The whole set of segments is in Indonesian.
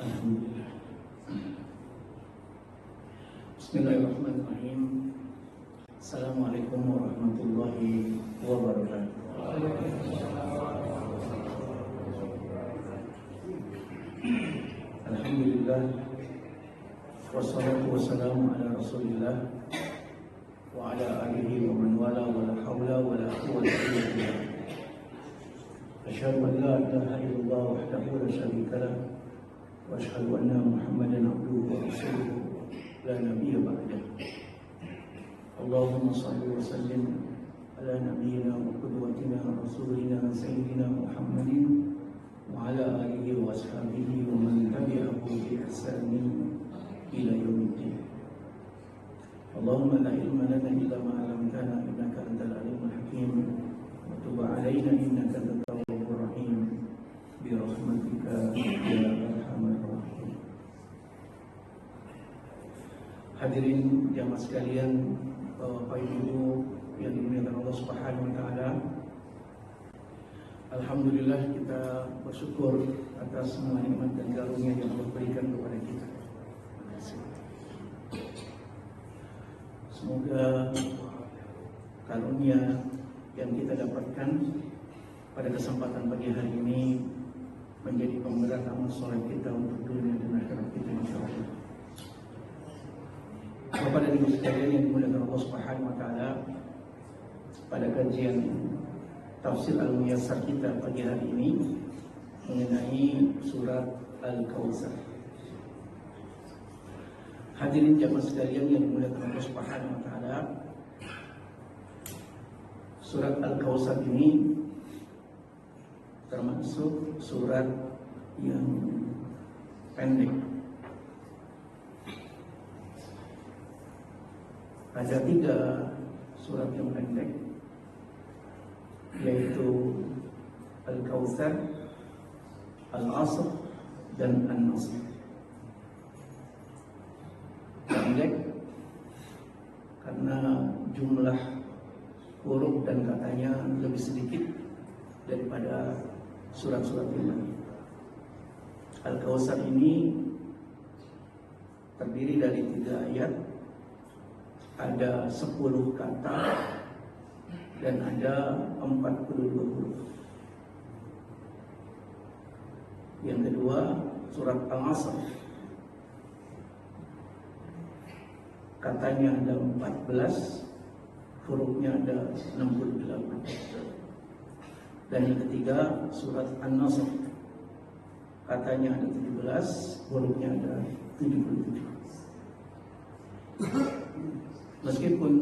Alhamdulillah. Bismillahirrahmanirrahim. Assalamualaikum warahmatullahi wabarakatuh. Alhamdulillah. Wassalatu wassalamu ala Rasulillah wa ala alihi wa man wala wa la hawla wa la quwwata illa billah. Asyhadu an la ilaha illallah wahdahu la syarika lah wa asyhadu anna Muhammadan abduhu wa rasuluhu la nabiyya ba'dah. Allahumma shalli wa sallim ala nabiyyina wa qudwatina rasulina sayyidina Muhammadin wa ala alihi wa ashabihi wa man tabi'ahu bi ihsanin ila yaumiddin. Allahumma la ilma lana illa ma 'allamtana innaka antal alimul hakim wa tub 'alaina innaka antat tawwabur rahim bi rahmatika ya arhamar rahim. Hadirin jamaah sekalian, Bapak Ibu yang dimuliakan Allah Subhanahu wa taala. Alhamdulillah, kita bersyukur atas semua nikmat dan karunia yang Allah berikan kepada kita. Semoga karunia yang kita dapatkan pada kesempatan pagi hari ini menjadi pemberat amal soleh kita untuk dunia dan akhirat kita insyaallah. Bapak dan Ibu sekalian yang dimuliakan Allah Subhanahu wa taala, pada kajian tafsir Al-Muyassar kita pagi hari ini mengenai surat Al-Kautsar. Hadirin jamaah sekalian yang dimuliakan Allah Subhanahu wa taala, surat Al-Kautsar ini termasuk surat yang pendek. Ada 3 surat yang pendek, yaitu Al-Kautsar, Al-Asr, dan An-Nasr. Pendek karena jumlah huruf dan katanya lebih sedikit daripada surat-surat yang lain. Al-Kautsar ini terdiri dari 3 ayat, ada 10 kata dan ada 42 huruf. Yang kedua, surat Al-Asr, katanya ada 14, hurufnya ada 68. Dan yang ketiga, surat An-Nasr, katanya ada 17, hurufnya ada 77. Meskipun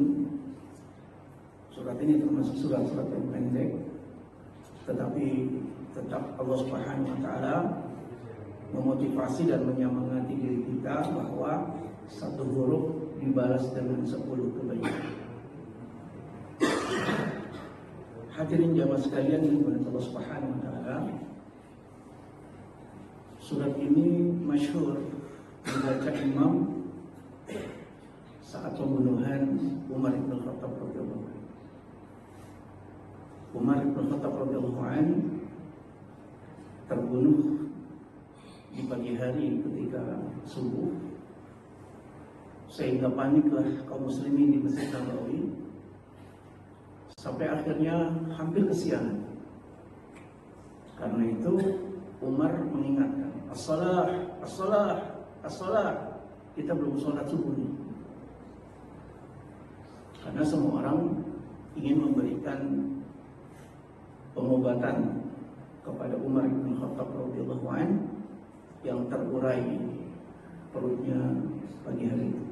surat ini termasuk surat-surat yang pendek, tetapi tetap Allah Subhanahu wa taala memotivasi dan menyemangati diri kita bahwa 1 huruf dibalas dengan 10 kebaikan. Hadirin jamaah sekalian yang dimuliakan Allah Subhanahu wa taala, surat ini masyhur dibaca imam saat pembunuhan Umar bin Khattab radhiyallahu anhu. Umar bin Khattab radhiyallahu anhu terbunuh di pagi hari ketika subuh, sehingga paniklah kaum muslimin di Masjid Nabawi, sampai akhirnya hampir kesiangan. Karena itu Umar mengingatkan, as-salah, as-salah, as-salah. Kita belum sholat subuh nih. Karena semua orang ingin memberikan pengobatan kepada Umar bin Khattab radhiyallahu anhu yang terurai perutnya pagi hari itu.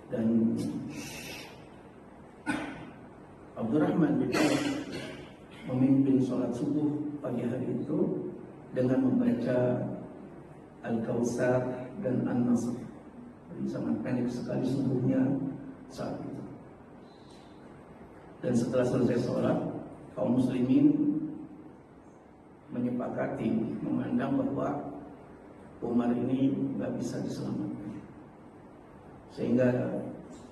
Dan Abdurrahman bin Auf memimpin sholat subuh pagi hari itu dengan membaca Al-Kautsar dan An-Nasr. Jadi sangat pendek sekali subuhnya saat itu. Dan setelah selesai sholat, kaum muslimin menyepakati, memandang bahwa Umar ini nggak bisa diselamatkan. Sehingga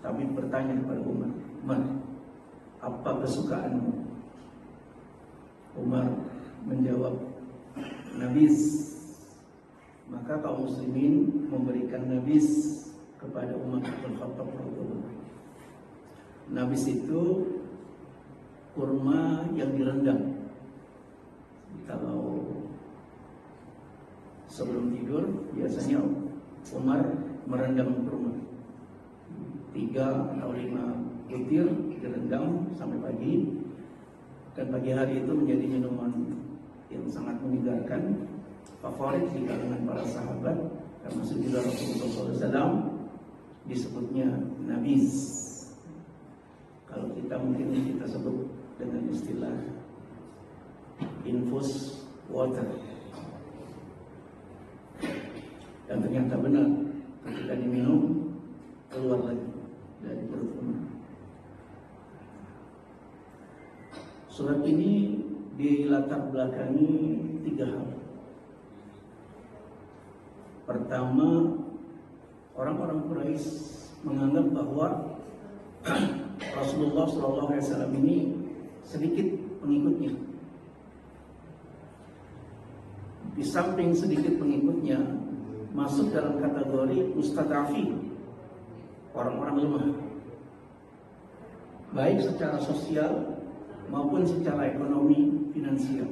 kami bertanya kepada Umar, Umar, apa kesukaanmu? Umar menjawab, Nabi maka kaum muslimin memberikan nabis kepada Umar bin Khattab radhiyallahu anhu. Nabis itu kurma yang direndam. Kalau sebelum tidur biasanya Umar merendam kurma 3 atau 5 butir direndam sampai pagi, dan pagi hari itu menjadi minuman yang sangat menyegarkan, favorit di kalangan para sahabat, termasuk juga Rasulullah SAW disebutnya nabis. Kalau kita mungkin kita sebut dengan istilah infus water. Dan ternyata benar, ketika diminum keluar lagi dari perut Umar. Surat ini dilatar belakangi 3 hal. Pertama, orang-orang Quraisy menganggap bahwa Rasulullah SAW ini sedikit pengikutnya. Di samping sedikit pengikutnya, masuk dalam kategori mustad'afin, orang-orang lemah, baik secara sosial maupun secara ekonomi finansial.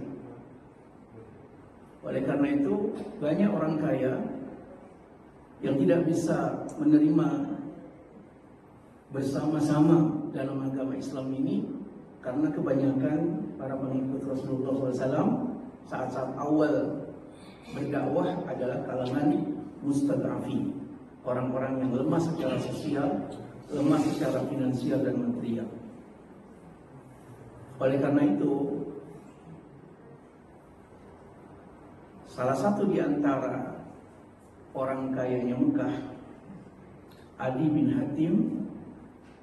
Oleh karena itu, banyak orang kaya yang tidak bisa menerima bersama-sama dalam agama Islam ini, karena kebanyakan para pengikut Rasulullah SAW saat-saat awal berdakwah adalah kalangan mustad'afin, orang-orang yang lemah secara sosial, lemah secara finansial dan material. Oleh karena itu, salah satu di antara orang kayanya Mekah, Adi bin Hatim,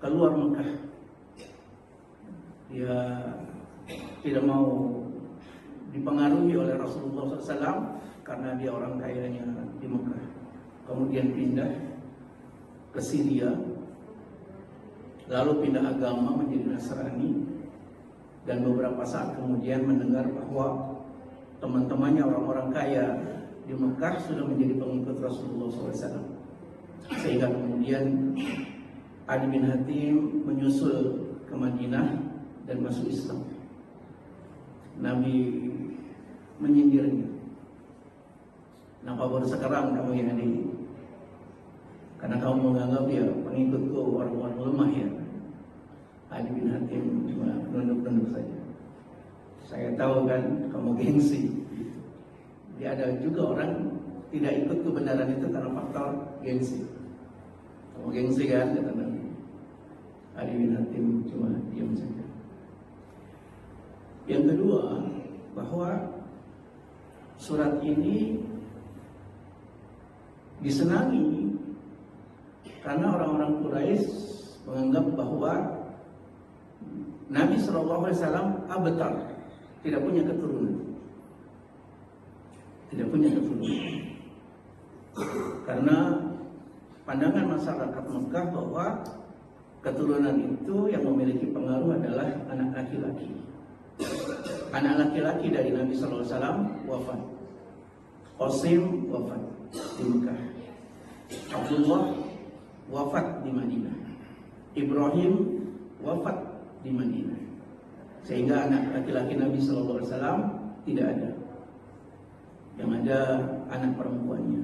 keluar Mekah. Dia tidak mau dipengaruhi oleh Rasulullah SAW karena dia orang kayanya di Mekah. Kemudian pindah ke Syria, lalu pindah agama menjadi Nasrani, dan beberapa saat kemudian mendengar bahwa teman-temannya orang-orang kaya di Mekah sudah menjadi pengikut Rasulullah SAW. Sehingga kemudian Adi bin Hatim menyusul ke Madinah dan masuk Islam. Nabi menyindirnya. Kenapa baru sekarang kamu yang Adi? Karena kamu menganggap dia pengikutku orang-orang lemah ya. Adi bin Hatim cuma nunduk-nunduk saja. Saya tahu kan kamu gengsi. Dia ada juga orang tidak ikut kebenaran itu karena faktor gengsi. Kamu gengsi kan, kata Nabi. Adi bin Hatim cuma diam saja. Yang kedua, bahwa surat ini disenangi karena orang-orang Quraisy menganggap bahwa Nabi SAW abtar, tidak punya keturunan. Tidak punya keturunan. Karena pandangan masyarakat Mekah bahwa keturunan itu yang memiliki pengaruh adalah anak laki-laki. Anak laki-laki dari Nabi SAW wafat. Qasim wafat di Mekah. Abdullah wafat di Madinah. Ibrahim wafat di Madinah. Sehingga anak laki-laki Nabi SAW tidak ada. Yang ada anak perempuannya.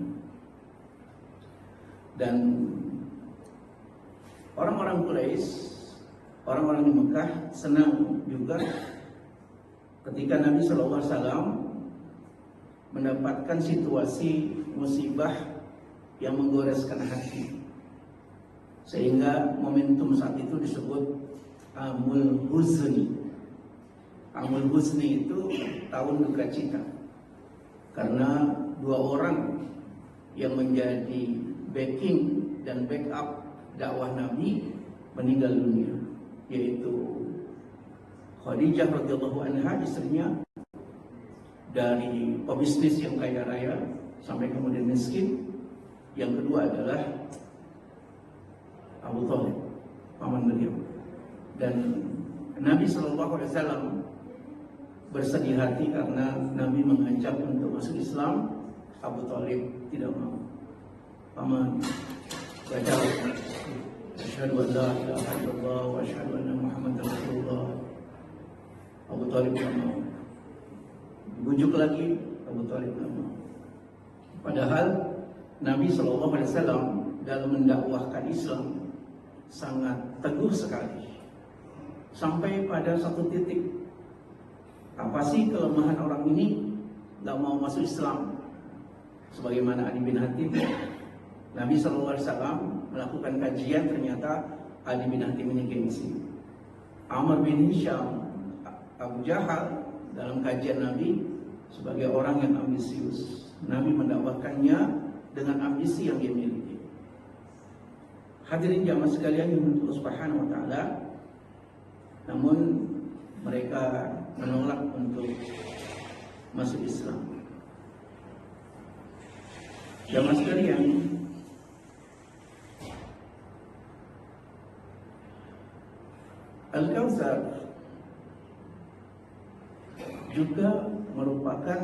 Dan orang-orang Quraisy, orang-orang di Mekah senang juga ketika Nabi SAW mendapatkan situasi musibah yang menggoreskan hati. Sehingga momentum saat itu disebut Amul Huzni. Amul Huzni itu tahun duka cita. Karena 2 orang yang menjadi backing dan backup dakwah Nabi meninggal dunia, yaitu Khadijah radhiyallahu anha, istrinya, dari pebisnis yang kaya raya sampai kemudian miskin. Yang kedua adalah Abu Thalib, paman beliau. Dan Nabi SAW bersedih hati karena Nabi mengajak untuk masuk Islam, Abu Thalib tidak mau. Paman baca asyhadu an la ilaha illallah wa asyhadu anna Muhammadar Rasulullah. Abu Thalib tidak mau. Dibujuk lagi, Abu Thalib tidak mau. Padahal Nabi SAW dalam mendakwahkan Islam sangat teguh sekali. Sampai pada satu titik, apa sih kelemahan orang ini tidak mau masuk Islam? Sebagaimana Adi bin Hatim, Nabi SAW melakukan kajian, ternyata Adi bin Hatim ini gengsi. Amr bin Hisham, Abu Jahal dalam kajian Nabi sebagai orang yang ambisius. Nabi mendakwakannya dengan ambisi yang dia miliki. Hadirin jamaah sekalian yang Allah Subhanahu wa taala, namun mereka menolak untuk masuk Islam. Jamaah sekalian, Al-Kautsar juga merupakan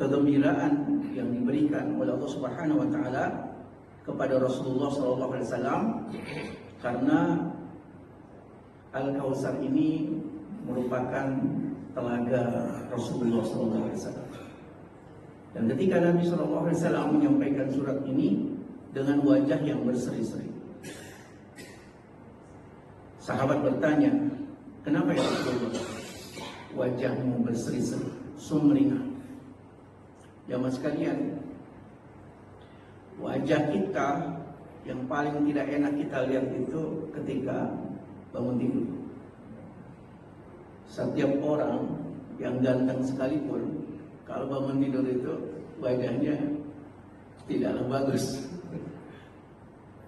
kegembiraan yang diberikan oleh Allah Subhanahu wa taala kepada Rasulullah SAW, karena Al-Kautsar ini merupakan telaga Rasulullah SAW. Dan ketika Nabi SAW menyampaikan surat ini dengan wajah yang berseri-seri, sahabat bertanya, kenapa ya Rasulullah wajahmu berseri-seri, sumringah? Jamaah sekalian, wajah kita yang paling tidak enak kita lihat itu ketika bangun tidur. Setiap orang yang ganteng sekalipun, kalau bangun tidur itu wajahnya tidaklah bagus.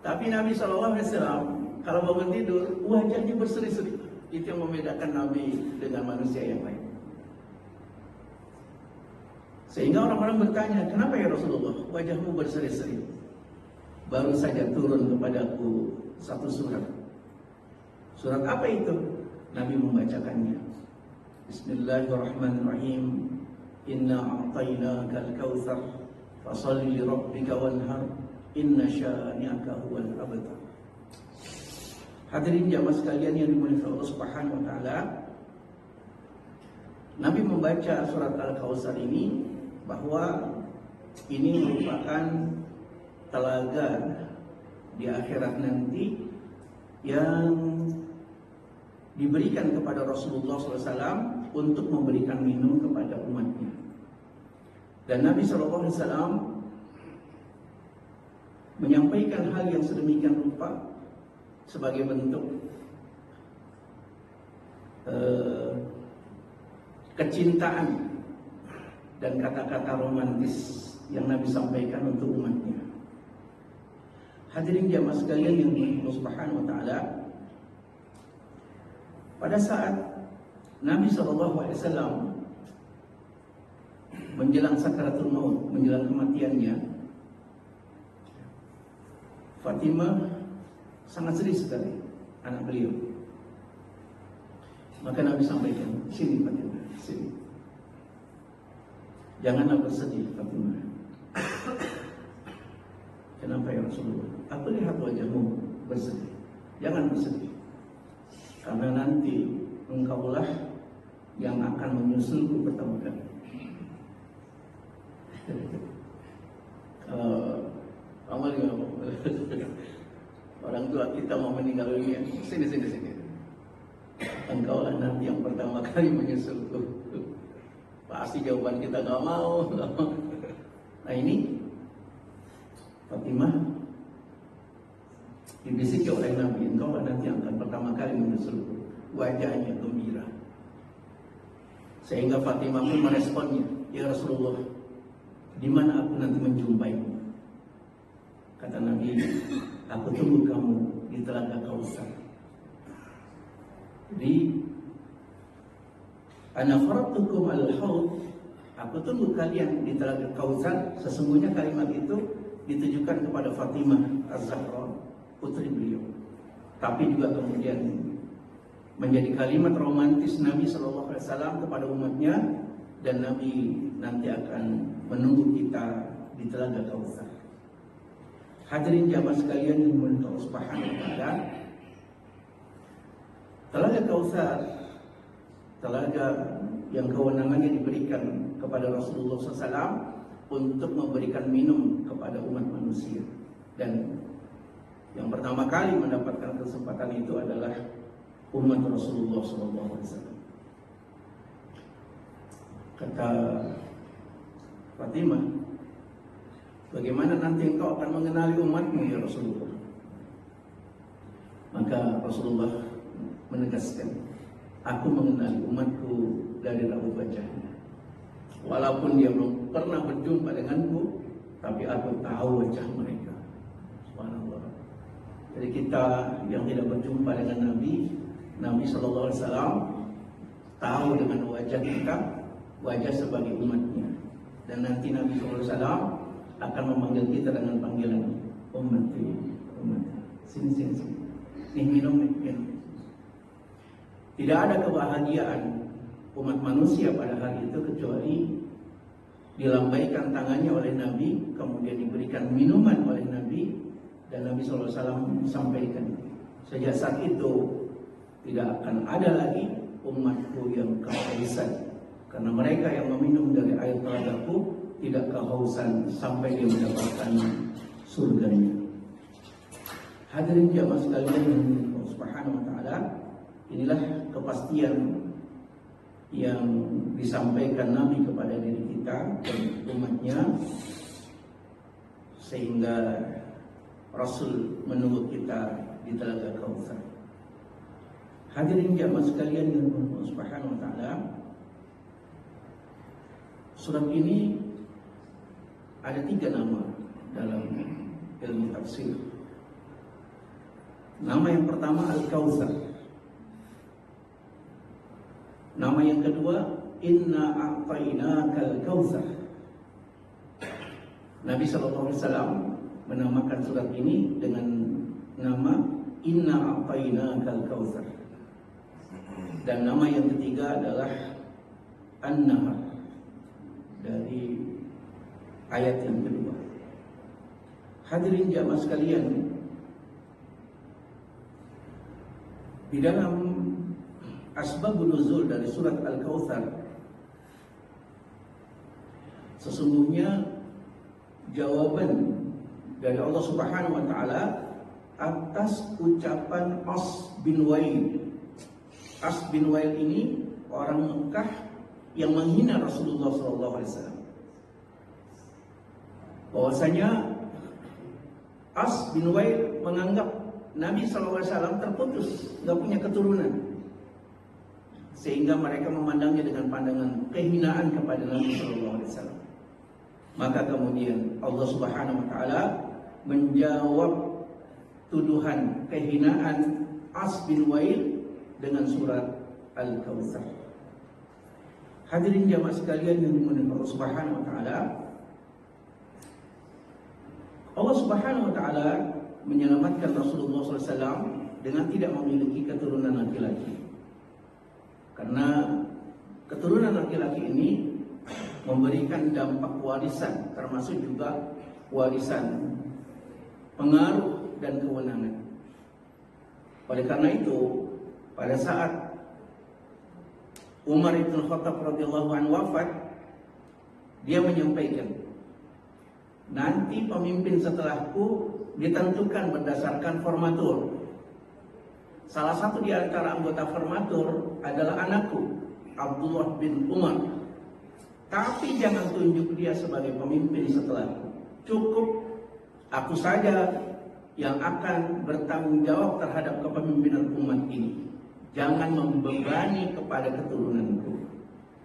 Tapi Nabi SAW kalau bangun tidur wajahnya berseri-seri. Itu yang membedakan Nabi dengan manusia yang lain. Sehingga orang-orang bertanya, kenapa ya Rasulullah wajahmu berseri-seri? Baru saja turun kepadaku satu surat. Surat apa itu? Nabi membacakannya. Bismillahirrahmanirrahim. Inna a'tainakal kautsar fasholli li rabbika wanhar inna syani'aka huwal abtar. Hadirin jamaah sekalian yang dimuliakan Allah Subhanahu wa taala, Nabi membaca surat Al-Kautsar ini bahwa ini merupakan telaga di akhirat nanti yang diberikan kepada Rasulullah SAW untuk memberikan minum kepada umatnya. Dan Nabi SAW menyampaikan hal yang sedemikian rupa sebagai bentuk kecintaan dan kata-kata romantis yang Nabi sampaikan untuk umatnya. Hadirin jamaah sekalian yang Allah Subhanahu wa taala, pada saat Nabi SAW menjelang sakaratul maut, menjelang kematiannya, Fatimah sangat sedih sekali, anak beliau. Maka Nabi sampaikan, sini Fatimah, sini. Janganlah bersedih Fatimah. Kenapa ya Rasulullah? Aku lihat wajahmu bersedih. Jangan bersedih. Karena nanti engkaulah yang akan menyusulku pertama kali. Amal yang orang tua kita mau meninggal dunia, sini. Engkaulah nanti yang pertama kali menyusulku. Pasti jawaban kita nggak mau. Nah ini Fatimah dibisiki oleh Nabi, engkau nanti yang akan pertama kali menyusulku. Wajahnya gembira. Sehingga Fatimah pun meresponnya, ya Rasulullah, di mana aku nanti menjumpaimu? Kata Nabi, aku tunggu kamu di telaga Kautsar. Jadi ana faratukum al-haud, aku tunggu kalian di telaga Kautsar. Sesungguhnya kalimat itu ditujukan kepada Fatimah Az-Zahra, putri beliau. Tapi juga kemudian menjadi kalimat romantis Nabi SAW kepada umatnya dan Nabi nanti akan menunggu kita di Telaga Kautsar. Hadirin jamaah sekalian yang dimuliakan Allah Subhanahu wa taala, Telaga Kautsar, telaga yang kewenangannya diberikan kepada Rasulullah SAW untuk memberikan minum kepada umat manusia. Dan yang pertama kali mendapatkan kesempatan itu adalah umat Rasulullah SAW. Kata Fatimah, bagaimana nanti engkau akan mengenali umatmu ya Rasulullah? Maka Rasulullah menegaskan, aku mengenali umatku dari raut wajahnya. Walaupun dia belum pernah berjumpa denganku, tapi aku tahu wajah mereka. Subhanallah. Jadi kita yang tidak berjumpa dengan Nabi SAW tahu dengan wajah kita, wajah sebagai umatnya. Dan nanti Nabi SAW akan memanggil kita dengan panggilan umatku, umatku. Sini. Nih minum. Tidak ada kebahagiaan umat manusia pada hari itu kecuali dilambaikan tangannya oleh Nabi, kemudian diberikan minuman oleh Nabi, dan Nabi SAW sampaikan, sejak saat itu tidak akan ada lagi umatku yang kehausan, karena mereka yang meminum dari air telagaku tidak kehausan sampai dia mendapatkan surganya. Hadirin jamaah sekalian yang Allah Subhanahu wa taala, inilah kepastian yang disampaikan Nabi kepada diri kita dan umatnya, sehingga Rasul menunggu kita di Telaga Kautsar. Hadirin jamaah sekalian yang Allah Subhanahu wa taala, surat ini ada 3 nama dalam ilmu tafsir. Nama yang pertama Al-Kautsar. Nama yang kedua, Inna a'tainakal kautsar. Nabi SAW menamakan surat ini dengan nama Inna a'tainakal kautsar. Dan nama yang ketiga adalah An-Nahr, dari ayat yang kedua. Hadirin jamaah sekalian, di dalam asbabun nuzul dari surat Al-Kautsar, sesungguhnya jawaban dari Allah Subhanahu wa taala atas ucapan As bin Wail. As bin Wail ini orang Mekah yang menghina Rasulullah SAW. Bahwasanya As bin Wail menganggap Nabi SAW terputus, nggak punya keturunan, sehingga mereka memandangnya dengan pandangan kehinaan kepada Nabi SAW. Maka kemudian Allah Subhanahu wa taala menjawab tuduhan kehinaan As bin Wail dengan surat Al-Kautsar. Hadirin jamaah sekalian yang dimuliakan Allah Subhanahu wa taala, Allah Subhanahu wa taala menyelamatkan Rasulullah SAW dengan tidak memiliki keturunan laki-laki. Karena keturunan laki-laki ini memberikan dampak warisan, termasuk juga warisan pengaruh dan kewenangan. Oleh karena itu, pada saat Umar bin Khattab radhiyallahu anhu wafat, dia menyampaikan, nanti pemimpin setelahku ditentukan berdasarkan formatur. Salah satu di antara anggota formatur adalah anakku, Abdullah bin Umar. Tapi jangan tunjuk dia sebagai pemimpin setelahku. Cukup aku saja yang akan bertanggung jawab terhadap kepemimpinan umat ini. Jangan membebani kepada keturunanku.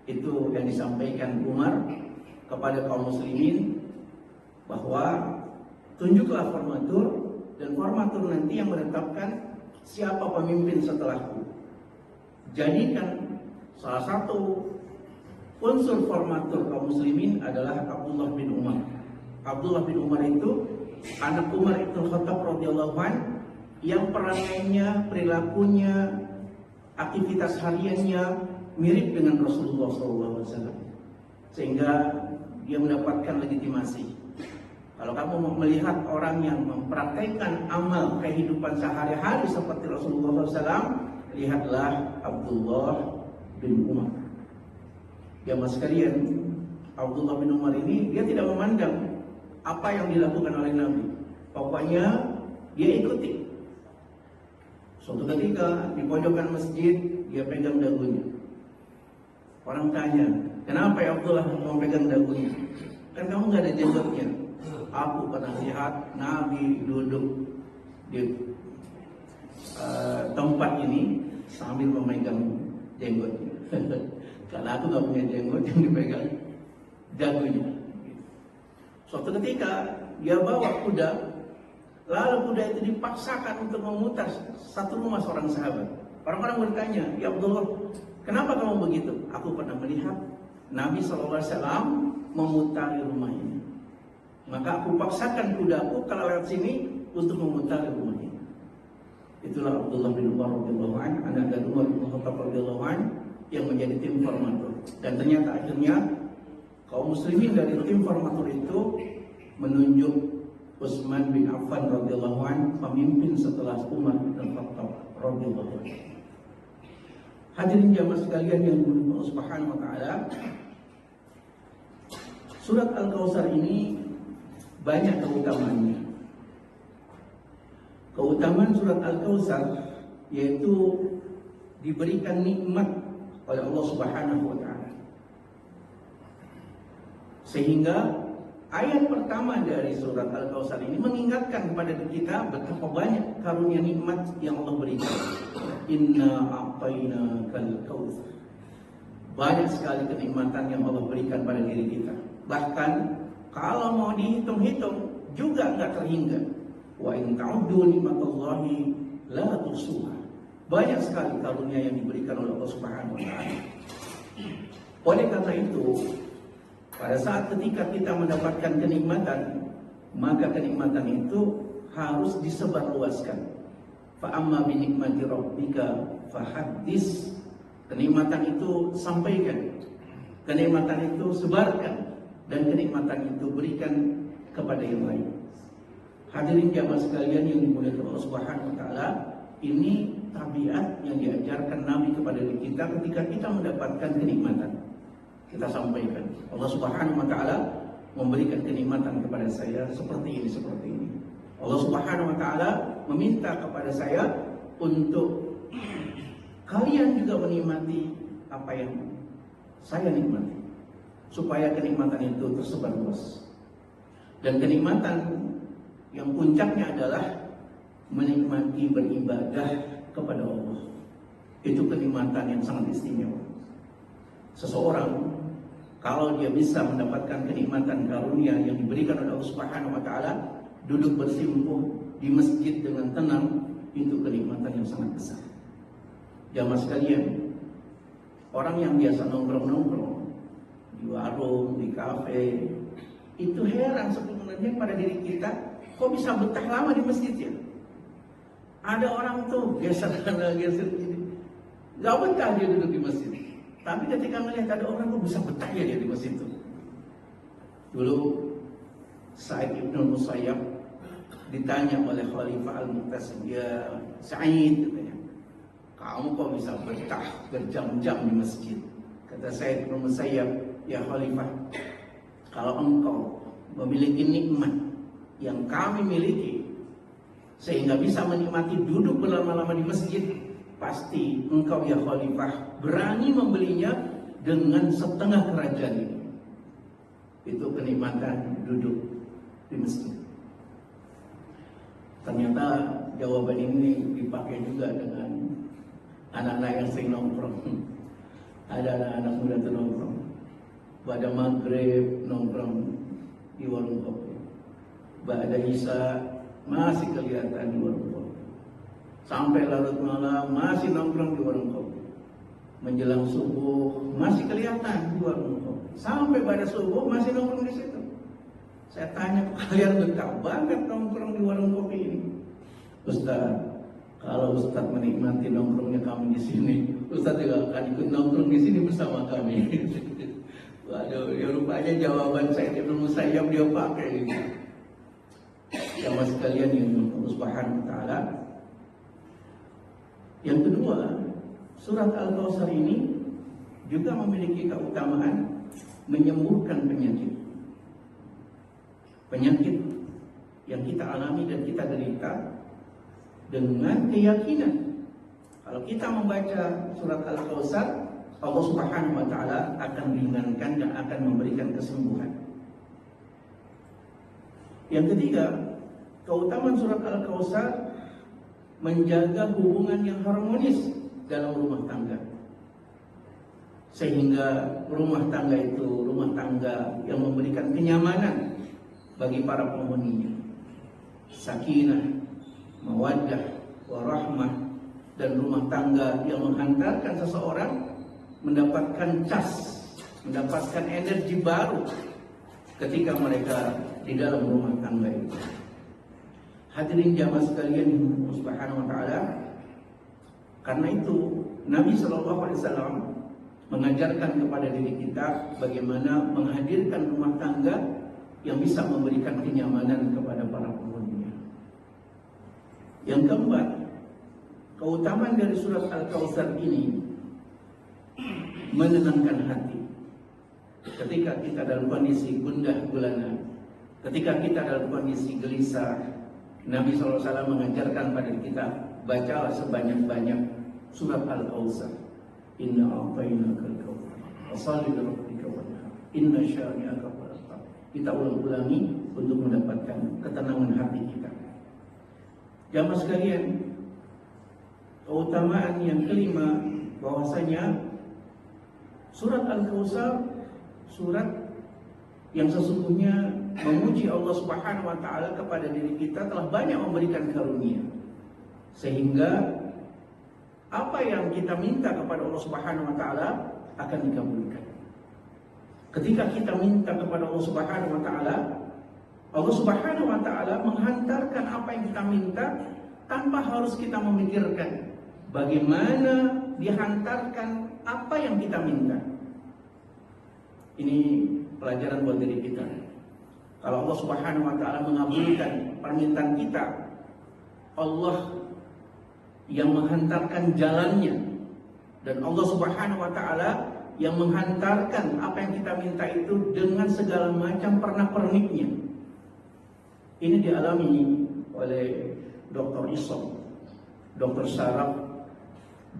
Itu yang disampaikan Umar kepada kaum muslimin, bahwa tunjuklah formatur, dan formatur nanti yang menetapkan siapa pemimpin setelahku. Jadikan salah satu unsur formatur kaum muslimin adalah Abdullah bin Umar. Abdullah bin Umar itu anak Umar bin Khattab radhiyallahu anhu, yang perangainya, perilakunya, aktivitas hariannya mirip dengan Rasulullah SAW. sehingga dia mendapatkan legitimasi. Kalau kamu melihat orang yang mempraktekkan amal kehidupan sehari-hari seperti Rasulullah SAW, lihatlah Abdullah bin Umar. Ya mas sekalian, Abdullah bin Umar ini dia tidak memandang apa yang dilakukan oleh Nabi. Pokoknya dia ikuti. Suatu ketika di pojokan masjid dia pegang dagunya. Orang tanya, kenapa ya Abdullah mau pegang dagunya? Kan kamu nggak ada jenggotnya. Aku pernah lihat Nabi duduk di tempat ini sambil memegang jenggotnya. Karena aku nggak punya jenggot yang dipegang dagunya. Suatu ketika dia bawa kuda, lalu kuda itu dipaksakan untuk memutar satu rumah seorang sahabat. Orang-orang bertanya, ya Abdullah, kenapa kamu begitu? Aku pernah melihat Nabi SAW memutari rumah ini. Maka aku paksakan kudaku kalau lewat sini untuk memutari rumah ini. Itulah Abdullah bin Umar radhiyallahu anhu, anak dari Umar bin Khattab radhiyallahu anhu yang menjadi tim formatur. Dan ternyata akhirnya kaum muslimin dari tim formatur itu menunjuk Utsman bin Affan radhiyallahu anhu pemimpin setelah Umar bin Khattab radhiyallahu anhu. Hadirin jamaah sekalian yang dimuliakan Allah Subhanahu wa taala, surat Al-Kautsar ini banyak keutamaannya. Keutamaan surat Al-Kautsar yaitu diberikan nikmat oleh Allah Subhanahu wa taala. Sehingga ayat pertama dari surat Al-Kautsar ini mengingatkan kepada kita betapa banyak karunia nikmat yang Allah berikan. Inna a'tainakal kautsar. Banyak sekali kenikmatan yang Allah berikan pada diri kita. Bahkan kalau mau dihitung-hitung juga enggak terhingga. Wa in ta'uddu nikmatallahi la tuhsuha. Banyak sekali karunia yang diberikan oleh Allah Subhanahu wa taala. Oleh karena itu, pada saat ketika kita mendapatkan kenikmatan, maka kenikmatan itu harus disebarluaskan. Fa amma bi nikmati rabbika fahaddits. Kenikmatan itu sampaikan. Kenikmatan itu sebarkan. Dan kenikmatan itu berikan kepada yang lain. Hadirin jamaah sekalian yang dimuliakan Allah Subhanahu wa taala, ini tabiat yang diajarkan Nabi kepada kita ketika kita mendapatkan kenikmatan. Kita sampaikan. Allah Subhanahu wa taala memberikan kenikmatan kepada saya seperti ini, seperti ini. Allah Subhanahu wa taala meminta kepada saya untuk kalian juga menikmati apa yang saya nikmati, supaya kenikmatan itu tersebar luas. Dan kenikmatan yang puncaknya adalah menikmati beribadah kepada Allah. Itu kenikmatan yang sangat istimewa. Seseorang kalau dia bisa mendapatkan kenikmatan karunia yang diberikan oleh Allah Subhanahu wa taala, duduk bersimpuh di masjid dengan tenang, itu kenikmatan yang sangat besar. Jamaah sekalian, orang yang biasa nongkrong-nongkrong di warung, di kafe, itu heran sebenarnya pada diri kita, kok bisa betah lama di masjid ya? Ada orang tuh geser sana geser sini, gak betah dia duduk di masjid. Tapi ketika melihat ada orang kok bisa betah ya dia di masjid itu. Dulu Sa'id ibn Musayyab ditanya oleh Khalifah Al-Mu'tasim, ya Sa'id, katanya, kamu kok bisa betah berjam-jam di masjid? Kata Sa'id ibn Musayyab, ya Khalifah, kalau engkau memiliki nikmat yang kami miliki, sehingga bisa menikmati duduk berlama-lama di masjid, pasti engkau ya Khalifah berani membelinya dengan setengah kerajaan ini. Itu kenikmatan duduk di masjid. Ternyata jawaban ini dipakai juga dengan anak-anak yang sering nongkrong. Ada anak-anak muda tuh nongkrong pada maghrib, nongkrong di warung kopi. Pada isya masih kelihatan di warung kopi. Sampai larut malam masih nongkrong di warung kopi. Menjelang subuh masih kelihatan di warung kopi. Sampai pada subuh masih nongkrong di situ. Saya tanya, kalian betah banget nongkrong di warung kopi ini? Ustaz, kalau Ustaz menikmati nongkrongnya kami di sini, Ustaz juga akan ikut nongkrong di sini bersama kami. Waduh, ya rupanya jawaban saya Ibnu Musayyab dia pakai ini. Sama sekalian yang Allah Subhanahu wa taala. Yang kedua, surat Al-Kautsar ini juga memiliki keutamaan menyembuhkan penyakit. Penyakit yang kita alami dan kita derita dengan keyakinan. Kalau kita membaca surat Al-Kautsar, Allah Subhanahu wa taala akan ringankan dan akan memberikan kesembuhan. Yang ketiga, keutamaan surat Al-Kautsar menjaga hubungan yang harmonis dalam rumah tangga. Sehingga rumah tangga itu rumah tangga yang memberikan kenyamanan bagi para penghuninya. Sakinah, mawaddah, warahmah, dan rumah tangga yang menghantarkan seseorang mendapatkan cas, mendapatkan energi baru ketika mereka di dalam rumah tangga itu. Hadirin jamaah sekalian subhanahu wa ta'ala, karena itu Nabi SAW mengajarkan kepada diri kita bagaimana menghadirkan rumah tangga yang bisa memberikan kenyamanan kepada para penghuninya. Yang keempat, keutamaan dari surat Al-Kautsar ini menenangkan hati. Ketika kita dalam kondisi gundah gulana, ketika kita dalam kondisi gelisah, Nabi SAW mengajarkan pada kita, bacalah sebanyak-banyak surat Al-Kautsar. Inna a'tainakal kautsar, fasholli li rabbika wanhar, inna syani'aka huwal abtar. Kita ulang-ulangi untuk mendapatkan ketenangan hati kita. Jamaah sekalian, keutamaan yang kelima bahwasanya surat Al-Kautsar surat yang sesungguhnya memuji Allah Subhanahu wa taala kepada diri kita telah banyak memberikan karunia. Sehingga apa yang kita minta kepada Allah Subhanahu wa taala akan dikabulkan. Ketika kita minta kepada Allah Subhanahu wa taala, Allah Subhanahu wa taala menghantarkan apa yang kita minta tanpa harus kita memikirkan bagaimana dihantarkan apa yang kita minta. Ini pelajaran buat diri kita. Kalau Allah Subhanahu wa taala mengabulkan permintaan kita, Allah yang menghantarkan jalannya, dan Allah Subhanahu wa taala yang menghantarkan apa yang kita minta itu dengan segala macam pernak-perniknya. Ini dialami oleh Dr. Isom, Dr. Saraf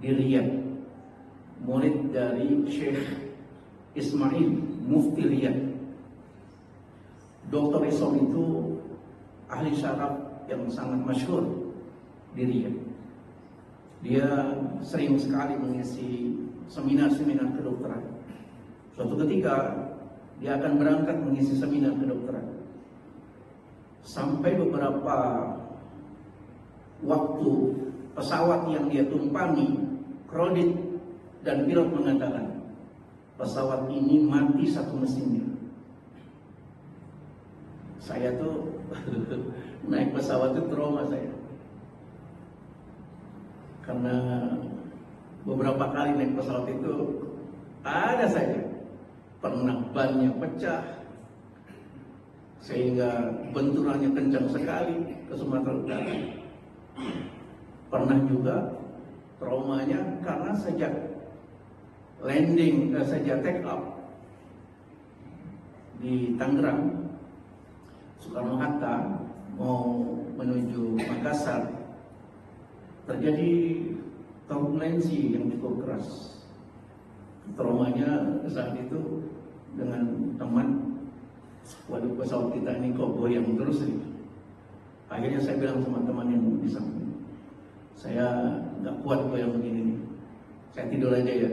di Riyadh, murid dari Syekh Ismail Mufti Riyadh. Dr. Isom itu ahli syaraf yang sangat masyhur di Riyadh. Dia sering sekali mengisi seminar-seminar kedokteran. Suatu ketika dia akan berangkat mengisi seminar kedokteran. Sampai beberapa waktu pesawat yang dia tumpangi krodit dan pilot mengatakan pesawat ini mati satu mesinnya. Saya tuh naik pesawat itu trauma saya. Karena beberapa kali naik pesawat itu ada saja pernah bannya pecah sehingga benturannya kencang sekali ke Sumatera Utara. Pernah juga traumanya karena sejak landing, sejak take off di Tangerang Soekarno-Hatta mau menuju Makassar, terjadi turbulensi yang cukup keras. Traumanya saat itu dengan teman, waduh pesawat kita ini kok goyang terus nih. Akhirnya saya bilang sama teman yang di samping, saya nggak kuat goyang begini nih, saya tidur aja ya.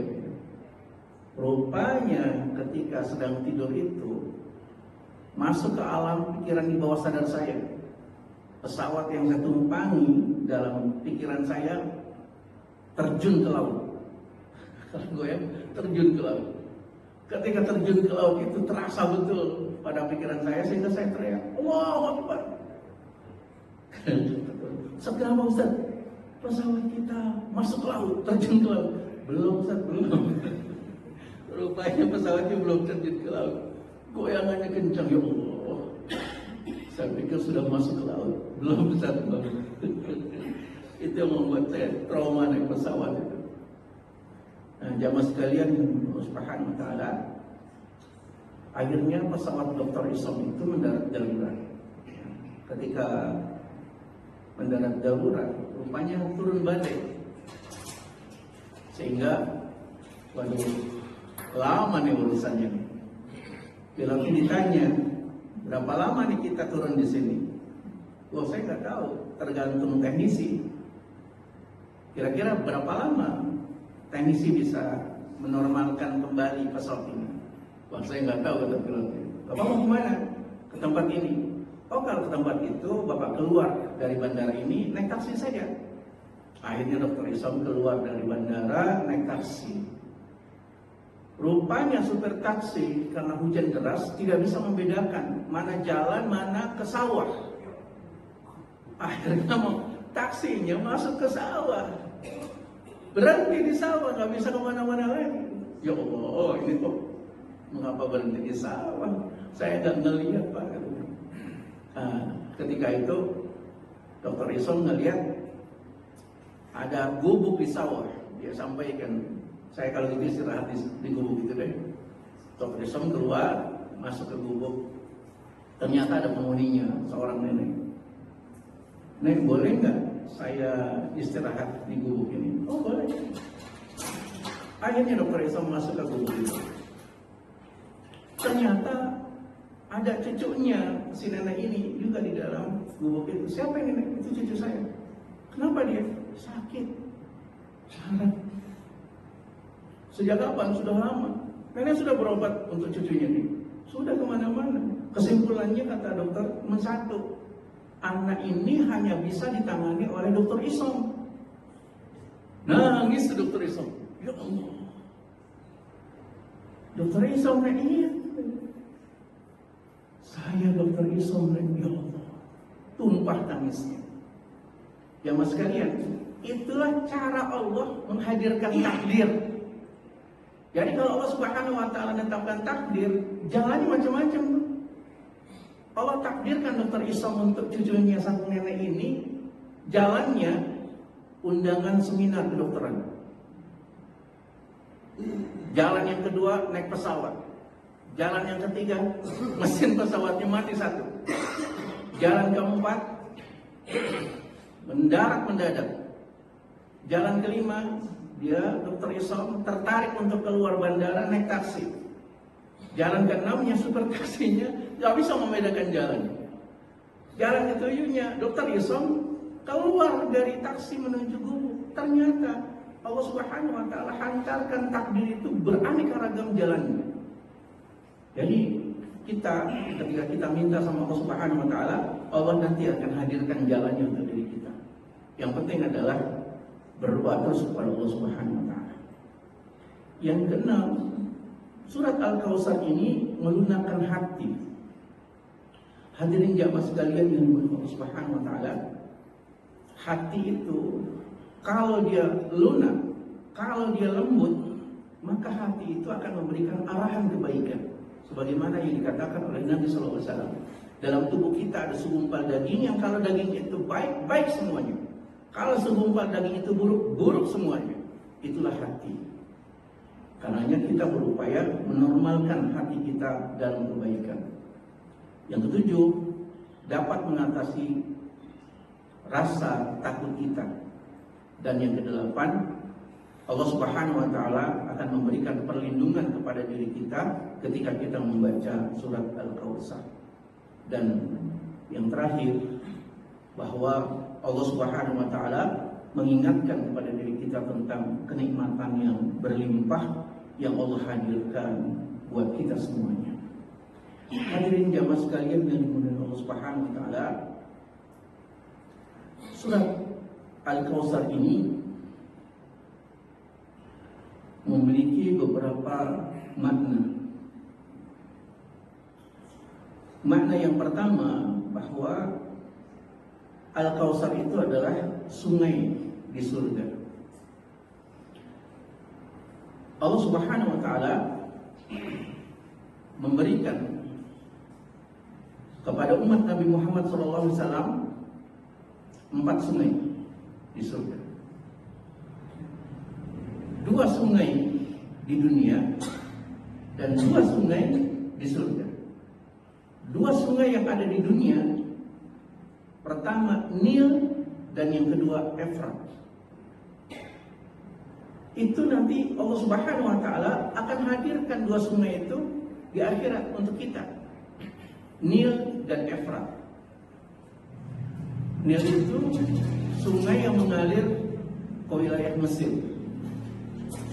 Rupanya ketika sedang tidur itu masuk ke alam pikiran di bawah sadar saya. Pesawat yang saya tumpangi dalam pikiran saya terjun ke laut. Kalau goyang, terjun ke laut. Ketika terjun ke laut itu terasa betul pada pikiran saya sehingga saya teriak, Allahu Akbar. Ustaz, kenapa Ustaz? Pesawat kita masuk ke laut, terjun ke laut. Belum Ustaz, belum. Rupanya pesawatnya belum terjun ke laut. Goyangannya kencang, ya Allah. Saya pikir sudah masuk ke laut, belum satu. Itu yang membuat saya trauma naik pesawat itu. Nah, jamaah sekalian yang Allah Subhanahu wa taala, akhirnya pesawat Dr. Isom itu mendarat darurat. Ketika mendarat darurat, rupanya turun badai. Sehingga, waduh, lama nih urusannya. Bila ditanya, berapa lama nih kita turun di sini? Wah, saya nggak tahu, tergantung teknisi. Kira-kira berapa lama teknisi bisa menormalkan kembali pesawat ini? Wah, saya nggak tahu, kata pilotnya. Bapak mau kemana? Ke tempat ini. Oh, kalau ke tempat itu Bapak keluar dari bandara ini naik taksi saja. Akhirnya Dr. Isom keluar dari bandara naik taksi. Rupanya supir taksi karena hujan deras tidak bisa membedakan mana jalan, mana ke sawah. Akhirnya taksinya masuk ke sawah, berhenti di sawah, nggak bisa kemana-mana lagi. Ya Allah, ini kok mengapa berhenti di sawah? Saya nggak ngelihat, Pak. Nah, ketika itu Dr. Isom ngelihat ada gubuk di sawah. Dia sampaikan, saya kalau gitu istirahat di gubuk itu deh. Dr. Isom keluar, masuk ke gubuk. Ternyata ada penghuninya, seorang nenek. Nek, boleh nggak saya istirahat di gubuk ini? Oh, boleh. Akhirnya Dr. Isom masuk ke gubuk itu. Ternyata ada cucunya si nenek ini juga di dalam gubuk itu. Siapa yang nenek? Itu cucu saya. Kenapa dia? Sakit. Sejak kapan? Sudah lama. Nenek sudah berobat untuk cucunya ini. Sudah kemana-mana. Kesimpulannya kata dokter satu. Anak ini hanya bisa ditangani oleh Dr. Isom. Nangis Dr. Isom. Ya Allah. Dr. Isom, iya. Saya Dr. Isom, ya Allah. Tumpah tangisnya. Ya mas sekalian, itulah cara Allah menghadirkan takdir. Jadi kalau Allah Subhanahu wa taala menetapkan takdir, jalannya macam-macam. Allah takdirkan Dr. Isom untuk cucunya sang nenek ini, jalannya undangan seminar kedokteran. Jalan yang kedua naik pesawat. Jalan yang ketiga mesin pesawatnya mati satu. Jalan keempat mendarat mendadak. Jalan kelima dia Dr. Isom tertarik untuk keluar bandara naik taksi. Jalan keenamnya supir taksinya nggak bisa membedakan jalan. Jalan ketujuhnya Dr. Isom keluar dari taksi menuju gubuk. Ternyata Allah Subhanahu wa taala hantarkan takdir itu beraneka ragam jalannya. Jadi kita ketika kita minta sama Allah Subhanahu wa taala, Allah nanti akan hadirkan jalannya untuk diri kita. Yang penting adalah berdoa terus kepada Allah Subhanahu wa taala. Yang keenam, surat Al-Kautsar ini melunakkan hati. Hadirin jamaah sekalian yang dimuliakan Allah Subhanahu wa taala, hati itu kalau dia lunak, kalau dia lembut, maka hati itu akan memberikan arahan kebaikan. Sebagaimana yang dikatakan oleh Nabi SAW, dalam tubuh kita ada segumpal daging yang kalau daging itu baik, baik semuanya. Kalau segumpal daging itu buruk, buruk semuanya. Itulah hati. Karenanya kita berupaya menormalkan hati kita dalam kebaikan. Yang ketujuh, dapat mengatasi rasa takut kita. Dan yang kedelapan, Allah Subhanahu wa taala akan memberikan perlindungan kepada diri kita ketika kita membaca surat Al-Kautsar. Dan yang terakhir, bahwa Allah Subhanahu wa taala mengingatkan kepada diri kita tentang kenikmatan yang berlimpah yang Allah hadirkan buat kita semuanya. Hadirin jamaah sekalian yang dimuliakan Allah Subhanahu wa taala, surat Al-Kautsar ini memiliki beberapa makna. Makna yang pertama, bahwa Al-Kautsar itu adalah sungai di surga. Allah Subhanahu wa taala memberikan kepada umat Nabi Muhammad SAW 4 sungai di surga. 2 sungai di dunia dan 2 sungai di surga. 2 sungai yang ada di dunia, pertama Nil dan yang kedua Efrat. Itu nanti Allah Subhanahu wa taala akan hadirkan 2 sungai itu di akhirat untuk kita. Nil dan Efrat. Nil itu sungai yang mengalir ke wilayah Mesir.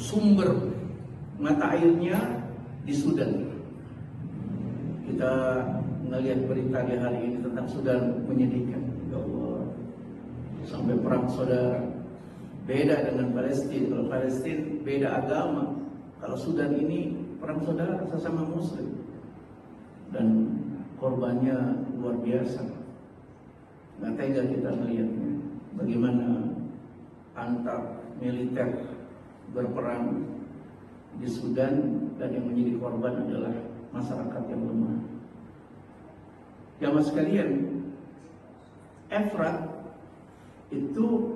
Sumber mata airnya di Sudan. Kita melihat berita di hari ini tentang Sudan, menyedihkan. Ya Allah, sampai perang saudara. Beda dengan Palestina. Kalau Palestina beda agama. Kalau Sudan ini perang saudara sesama Muslim. Dan korbannya luar biasa. Nggak tega kita melihatnya. Bagaimana antar militer berperang di Sudan dan yang menjadi korban adalah masyarakat yang lemah. Jamaah sekalian, Efrat itu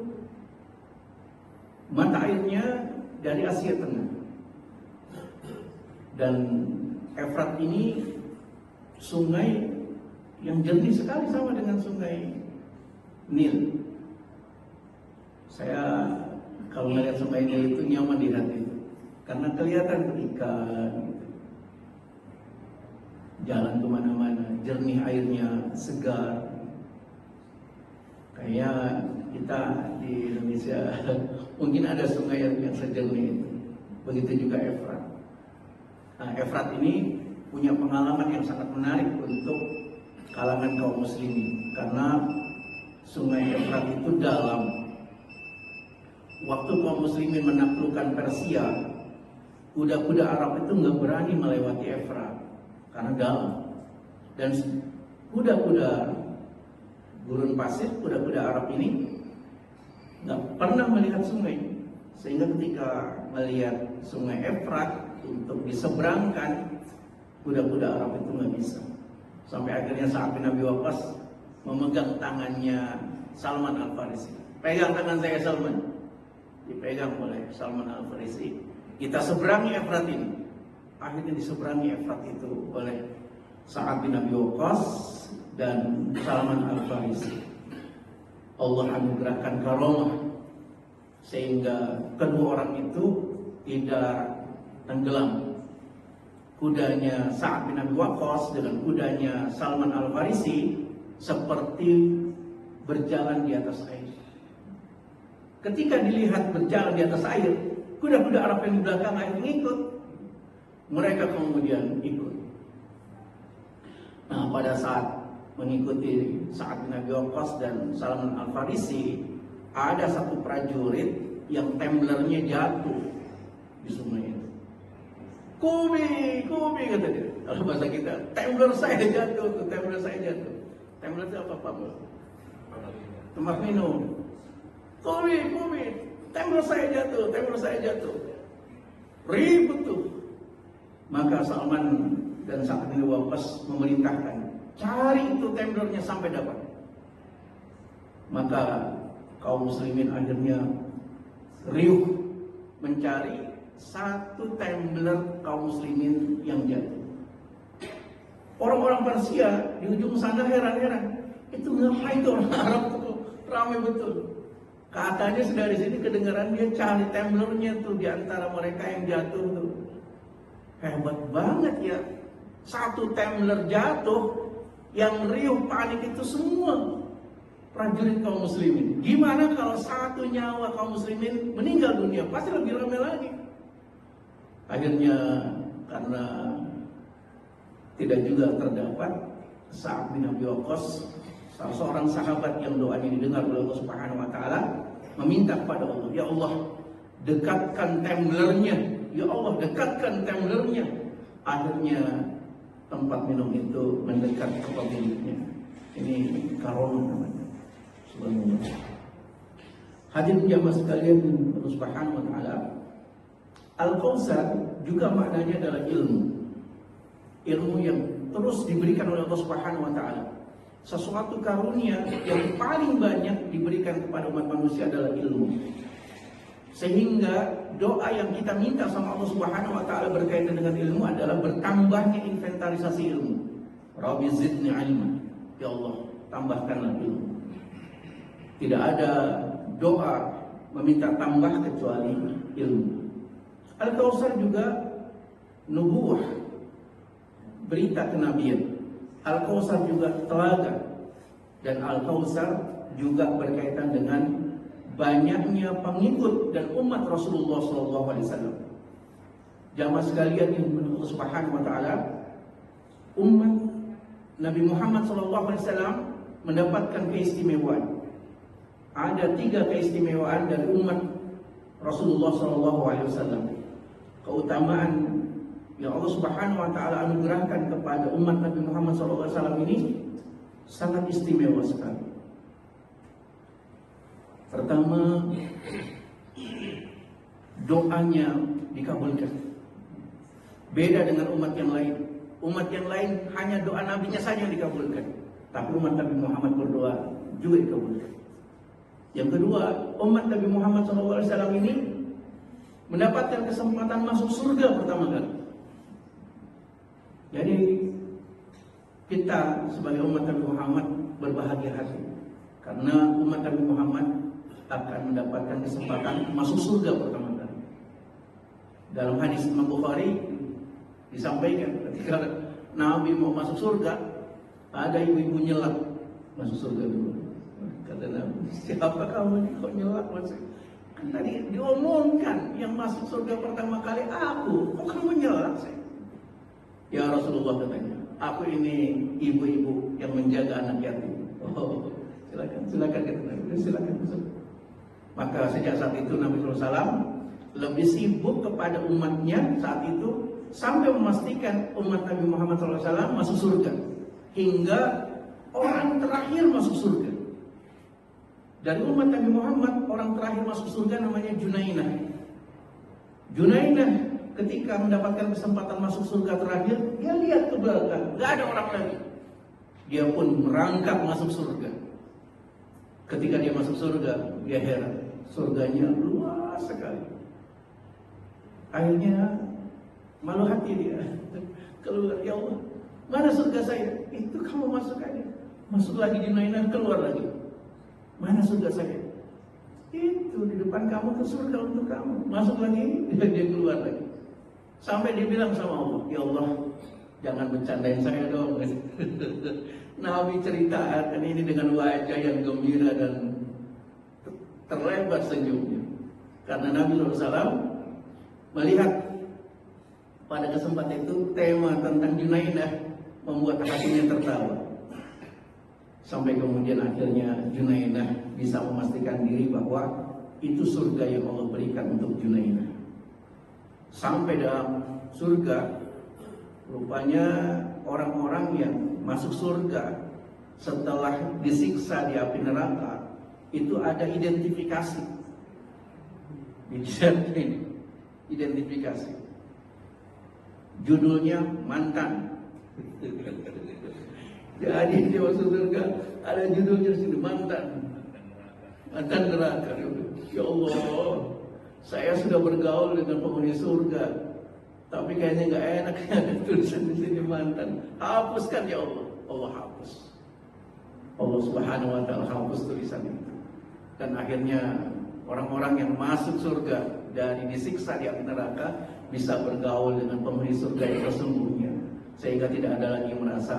mata airnya dari Asia Tengah. Dan Efrat ini sungai yang jernih sekali, sama dengan sungai Nil. Saya kalau melihat sungai Nil itu nyaman di hati, karena kelihatan ikan, jalan kemana-mana, jernih airnya, segar. Kayak kita di Indonesia mungkin ada sungai yang sejernih itu. Begitu juga Efrat. Nah, Efrat ini punya pengalaman yang sangat menarik untuk kalangan kaum muslimin, karena sungai Efrat itu dalam. Waktu kaum muslimin menaklukkan Persia, kuda-kuda Arab itu nggak berani melewati Efrat karena dalam. Dan kuda-kuda gurun pasir, kuda-kuda Arab ini nggak pernah melihat sungai, sehingga ketika melihat sungai Efrat untuk diseberangkan, kuda-kuda Arab itu nggak bisa. Sampai akhirnya Sa'ad bin Abi Waqqas memegang tangannya Salman Al-Farisi. Pegang tangan saya Salman. Dipegang oleh Salman Al-Farisi. Kita seberangi Efrat ini. Akhirnya diseberangi Efrat itu oleh Sa'ad bin Abi Waqqas dan Salman Al-Farisi. Allah anugerahkan karamah sehingga kedua orang itu tidak tenggelam. Kudanya Sa'ad bin Abi Waqqas dengan kudanya Salman Al-Farisi seperti berjalan di atas air. Ketika dilihat berjalan di atas air, kuda-kuda Arab yang di belakang air mengikut. Mereka kemudian ikut. Nah, pada saat mengikuti Sa'ad bin Abi Waqqas dan Salman Al-Farisi, ada satu prajurit yang tumblernya jatuh di sungai itu. Kubi kata dia. Kalau bahasa kita, tumbler saya jatuh, tumbler saya jatuh. Tumbler itu apa, Pak? Tempat minum. Kubi, tumbler saya jatuh. Ribut tuh. Maka Salman dan Sa'ad bin Waqqas memerintahkan, cari itu tumblernya sampai dapat. Maka kaum muslimin akhirnya riuh mencari satu tumbler kaum muslimin yang jatuh. Orang-orang Persia di ujung sana heran-heran, itu ngapain tuh orang Arab tuh, ramai betul. Katanya dari sini kedengaran dia cari tumblernya tuh di antara mereka yang jatuh tuh. Hebat banget ya. Satu tumbler jatuh, yang riuh panik itu semua prajurit kaum muslimin. Gimana kalau satu nyawa kaum muslimin meninggal dunia? Pasti lebih ramai lagi. Akhirnya karena tidak juga terdapat, Sa'ad bin Abi Waqqas, salah seorang sahabat yang doanya didengar oleh Allah Subhanahu wa taala, meminta kepada Allah, ya Allah, dekatkan tumblernya. Ya Allah, dekatkan tumblernya. Akhirnya tempat minum itu mendekat ke pemiliknya. Ini karamah namanya. Subhanallah. Hadirin jamaah sekalian Allah Subhanahu wa taala, Al-Kautsar juga maknanya adalah ilmu. Ilmu yang terus diberikan oleh Allah Subhanahu wa taala. Sesuatu karunia yang paling banyak diberikan kepada umat manusia adalah ilmu. Sehingga doa yang kita minta sama Allah Subhanahu wa taala berkaitan dengan ilmu adalah bertambahnya inventarisasi ilmu. Rabbi zidni ilma. Ya Allah, tambahkanlah ilmu. Tidak ada doa meminta tambah kecuali ilmu. Al-Kautsar juga nubuwah, berita kenabian. Al-Kautsar juga telaga, dan Al-Kautsar juga berkaitan dengan banyaknya pengikut dan umat Rasulullah SAW. Jamaah sekalian yang Allah Subhanahu wa taala, umat Nabi Muhammad SAW mendapatkan keistimewaan. Ada 3 keistimewaan dari umat Rasulullah SAW. Keutamaan yang Allah Subhanahu wa taala anugerahkan kepada umat Nabi Muhammad SAW ini sangat istimewa sekali. Pertama, doanya dikabulkan. Beda dengan umat yang lain. Umat yang lain hanya doa nabinya saja yang dikabulkan, tapi umat Nabi Muhammad berdoa juga dikabulkan. Yang kedua, umat Nabi Muhammad SAW ini mendapatkan kesempatan masuk surga pertama kali. Jadi kita sebagai umat Nabi Muhammad berbahagia hati, karena umat Nabi Muhammad akan mendapatkan kesempatan masuk surga pertama kali. Dalam hadis Imam Bukhari disampaikan ketika Nabi mau masuk surga, ada ibu-ibu nyelak masuk surga dulu. Kata Nabi, siapa kamu ini kok nyelak masuk? Kan tadi diomongkan yang masuk surga pertama kali aku, kok kamu nyelak sih? Ya Rasulullah, katanya, aku ini ibu-ibu yang menjaga anak yatim. Oh, silakan kata Nabi, silakan masuk. Maka sejak saat itu Nabi SAW lebih sibuk kepada umatnya saat itu, sampai memastikan umat Nabi Muhammad SAW masuk surga, hingga orang terakhir masuk surga. Dari umat Nabi Muhammad, orang terakhir masuk surga namanya Junainah. Junainah ketika mendapatkan kesempatan masuk surga terakhir, dia lihat ke belakang, gak ada orang lagi. Dia pun merangkak masuk surga. Ketika dia masuk surga, dia heran, surganya luas sekali. Akhirnya malu hati dia, keluar, ya Allah, mana surga saya? Itu kamu masuk aja. Masuk lagi Junainah, keluar lagi. Mana surga saya? Itu di depan kamu, ke surga untuk kamu. Masuk lagi, dia keluar lagi. Sampai dia bilang sama Allah, ya Allah, jangan bercandain saya dong. Nabi ceritakan ini dengan wajah yang gembira dan terlebar senyumnya, karena Nabi SAW melihat pada kesempatan itu tema tentang Junainah membuat hatinya tertawa. Sampai kemudian akhirnya Junainah bisa memastikan diri bahwa itu surga yang Allah berikan untuk Junainah. Sampai dalam surga, rupanya orang-orang yang masuk surga setelah disiksa di api neraka itu ada identifikasi. Identifikasi. Judulnya mantan. Jadi di masuk surga ada judulnya sini, mantan neraka. Ya Allah, saya sudah bergaul dengan penghuni surga, tapi kayaknya nggak enak ada tulisan di sini mantan. Hapuskan ya Allah. Allah hapus. Allah Subhanahu wa taala hapus tulisan itu. Dan akhirnya orang-orang yang masuk surga dari disiksa di api neraka bisa bergaul dengan penghuni surga yang sesungguhnya, sehingga tidak ada lagi merasa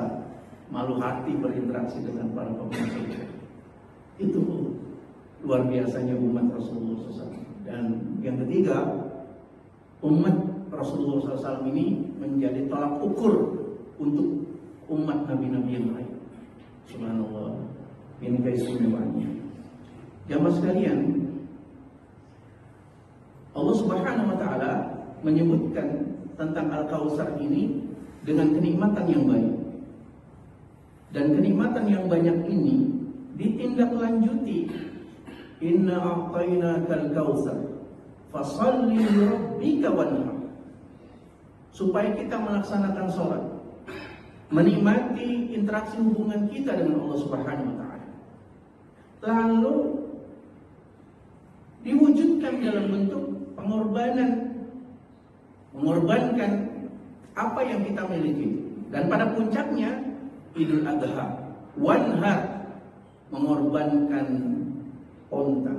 malu hati berinteraksi dengan para penghuni surga. Itu luar biasanya umat Rasulullah SAW. Dan yang ketiga, umat Rasulullah SAW ini menjadi tolak ukur untuk umat nabi-nabi yang lain. Subhanallah, ini keistimewaannya. Jamaah sekalian, Allah Subhanahu wa taala menyebutkan tentang Al-Kautsar ini dengan kenikmatan yang baik. Dan kenikmatan yang banyak ini ditindaklanjuti, inna a'tainakal kautsar fashalli li rabbika wanhar. supaya kita melaksanakan sholat, menikmati interaksi hubungan kita dengan Allah Subhanahu wa Ta'ala, lalu diwujudkan dalam bentuk pengorbanan, mengorbankan apa yang kita miliki. Dan pada puncaknya Idul Adha, wanhar, mengorbankan onta.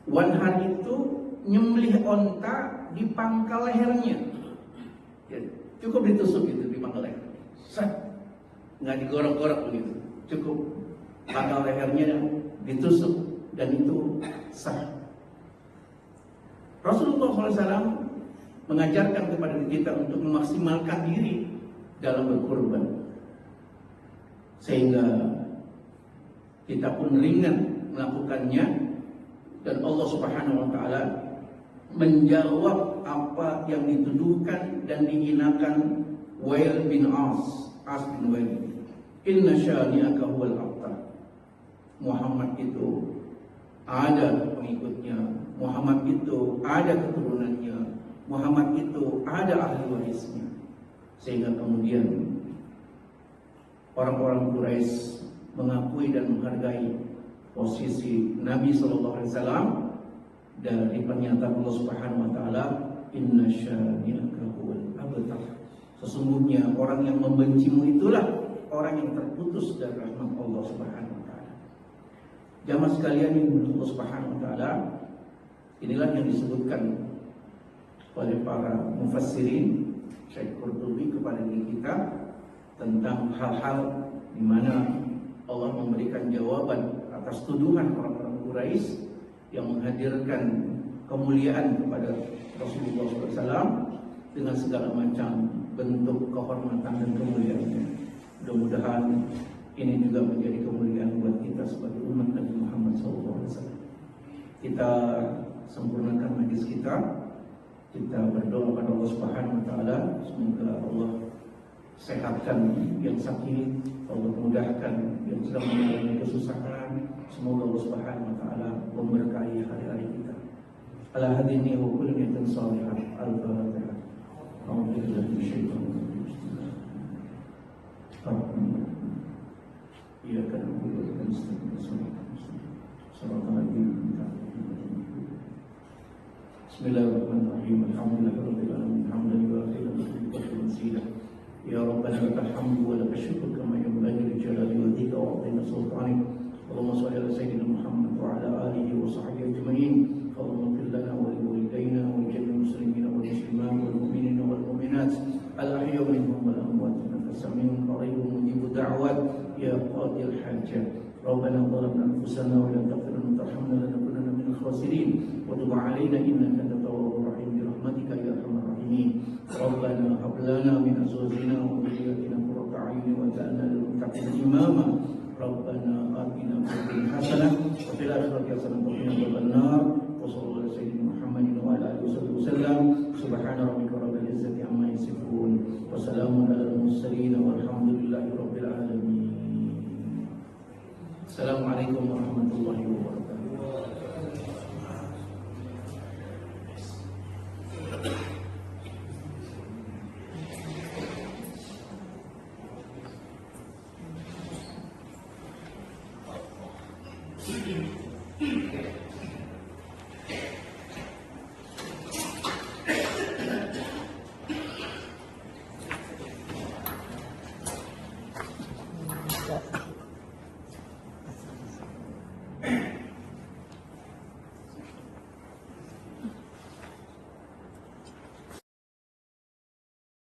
Wanhar itu nyembelih onta di pangkal lehernya. Ya, cukup ditusuk itu di pangkal leher, nggak digorok-gorok begitu, cukup pangkal lehernya ditusuk dan itu sah. Rasulullah SAW mengajarkan kepada kita untuk memaksimalkan diri dalam berkorban, sehingga kita pun ringan melakukannya, dan Allah Subhanahu wa Ta'ala menjawab apa yang dituduhkan dan dihinakan Wail bin As bin Wail. Inna syani'aka huwal abtar. Muhammad itu ada pengikutnya, Muhammad itu ada keturunannya, Muhammad itu ada ahli warisnya. Sehingga kemudian orang-orang Quraisy mengakui dan menghargai posisi Nabi SAW dari pernyataan Allah Subhanahu wa Ta'ala, inna syani'aka huwal abtar. Sesungguhnya orang yang membencimu itulah orang yang terputus dari rahmat Allah Subhanahu wa Ta'ala. Jamaah sekalian yang dimuliakan Allah Subhanahu wa Ta'ala, inilah yang disebutkan oleh para mufassirin, Syekh Qurtubi kepada diri kita tentang hal-hal di mana Allah memberikan jawaban atas tuduhan orang-orang Quraisy yang menghadirkan kemuliaan kepada Rasulullah SAW dengan segala macam bentuk kehormatan dan kemuliaannya. Mudah-mudahan ini juga menjadi kemuliaan buat kita sebagai umat Nabi Muhammad SAW. Kita sempurnakan majlis kita. Kita berdoa kepada Allah Subhanahu wa Ta'ala, semoga Allah sehatkan yang sakit, Allah mudahkan yang sedang mengalami kesusahan. Semoga Allah Subhanahu wa Ta'ala memberkahi hari-hari kita. Ala hadini wa kulli niyatin salihah. Al-Fatihah. A'udzubillahi minasyaitonir rajim. Iyyaka na'budu wa iyyaka nasta'in. Shiratal ladzina Bismillahirrahmanirrahim. Alhamdulillahirabbil alamin. Hamdan yuwafiqu ni'matahu wa mazidah. Ya Rabbana lakal hamdu wa lakal syukru kama yanbaghi li jalali wajhika wa 'azimi sultanik. Allahumma shalli ala sayyidina Muhammad wa ala alihi wa sahbihi ajma'in. Allahumma ighfir lana wa li walidayna wa li jami'il muslimina wal muslimat wal mu'minina wal mu'minat al-ahya'i minhum wal amwat innaka sami'un qaribun mujibud da'wat ya qadil hajat. Rabbana zalamna anfusana wa lam taghfir lana wa tarhamna lanakunanna minal khasirin. وتب علينا إنك أنت التواب الرحيم برحمتك يا أرحم الراحمين. ربنا هب لنا من أزواجنا وذرياتنا قرة أعين واجعلنا للمتقين إماما. ربنا آتنا في الدنيا حسنة وفي الآخرة حسنة وقنا عذاب النار. وصلى الله على سيدنا محمد وعلى آله وصحبه وسلم. سبحان ربك رب العزة عما يصفون وسلام على المرسلين والحمد لله رب العالمين. السلام عليكم ورحمة الله وبركاته. Yeah.